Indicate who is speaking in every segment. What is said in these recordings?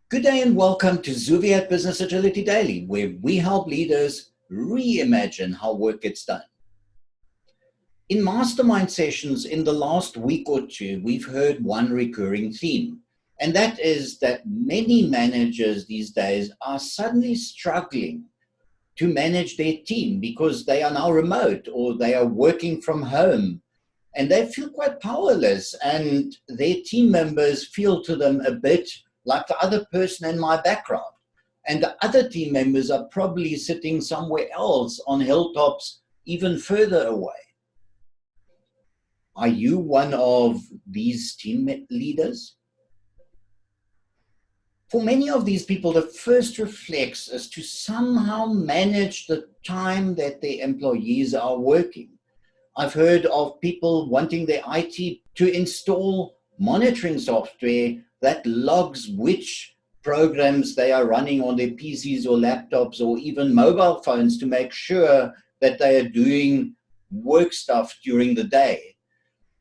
Speaker 1: Good day and welcome to Xuviate Business Agility Daily, where we help leaders reimagine how work gets done. In mastermind sessions in the last week or two, we've heard one recurring theme, and that is that many managers these days are suddenly struggling to manage their team because they are now remote or they are working from home, and they feel quite powerless, and their team members feel to them a bit like the other person in my background. And the other team members are probably sitting somewhere else on hilltops even further away. Are you one of these team leaders? For many of these people, the first reflex is to somehow manage the time that their employees are working. I've heard of people wanting their IT to install monitoring software that logs which programs they are running on their PCs or laptops or even mobile phones to make sure that they are doing work stuff during the day.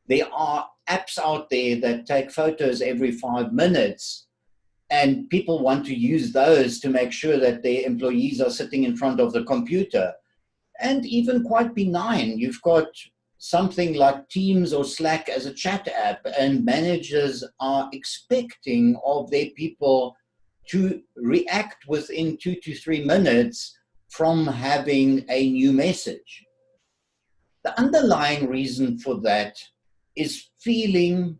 Speaker 1: There are apps out there that take photos every 5 minutes, and people want to use those to make sure that their employees are sitting in front of the computer. And even quite benign, you've got something like Teams or Slack as a chat app, and managers are expecting of their people to react within 2 to 3 minutes from having a new message. The underlying reason for that is feeling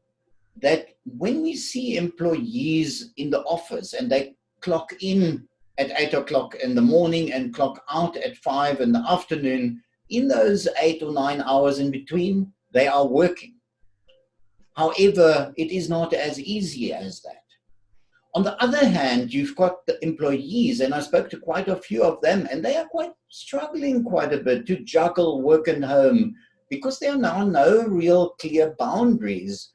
Speaker 1: that when we see employees in the office and they clock in at 8 o'clock in the morning and clock out at 5 in the afternoon, in those 8 or 9 hours in between, they are working. However, it is not as easy as that. On the other hand, you've got the employees, and I spoke to quite a few of them, and they are quite struggling quite a bit to juggle work and home because there are now no real clear boundaries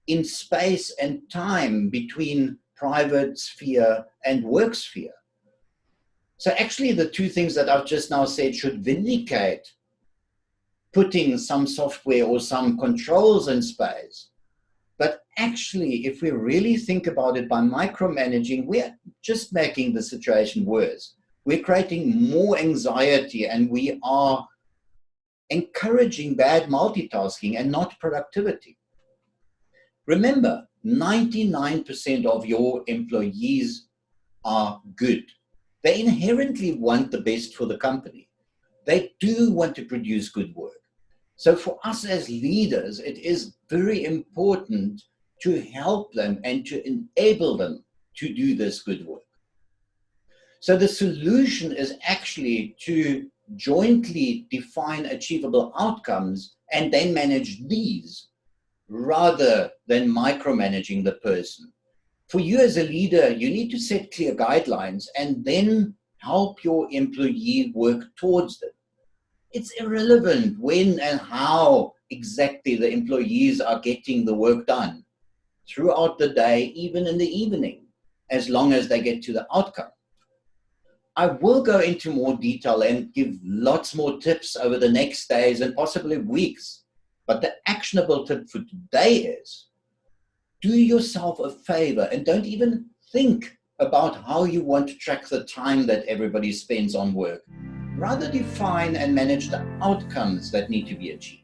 Speaker 1: in space and time between private sphere and work sphere. So actually the two things that I've just now said should vindicate putting some software or some controls in space. But actually, if we really think about it, by micromanaging, we're just making the situation worse. We're creating more anxiety, and we are encouraging bad multitasking and not productivity. Remember, 99% of your employees are good. They inherently want the best for the company. They do want to produce good work. So for us as leaders, it is very important to help them and to enable them to do this good work. So the solution is actually to jointly define achievable outcomes and then manage these rather than micromanaging the person. For you as a leader, you need to set clear guidelines and then help your employee work towards them. It's irrelevant when and how exactly the employees are getting the work done throughout the day, even in the evening, as long as they get to the outcome. I will go into more detail and give lots more tips over the next days and possibly weeks. But the actionable tip for today is, do yourself a favor and don't even think about how you want to track the time that everybody spends on work. Rather define and manage the outcomes that need to be achieved.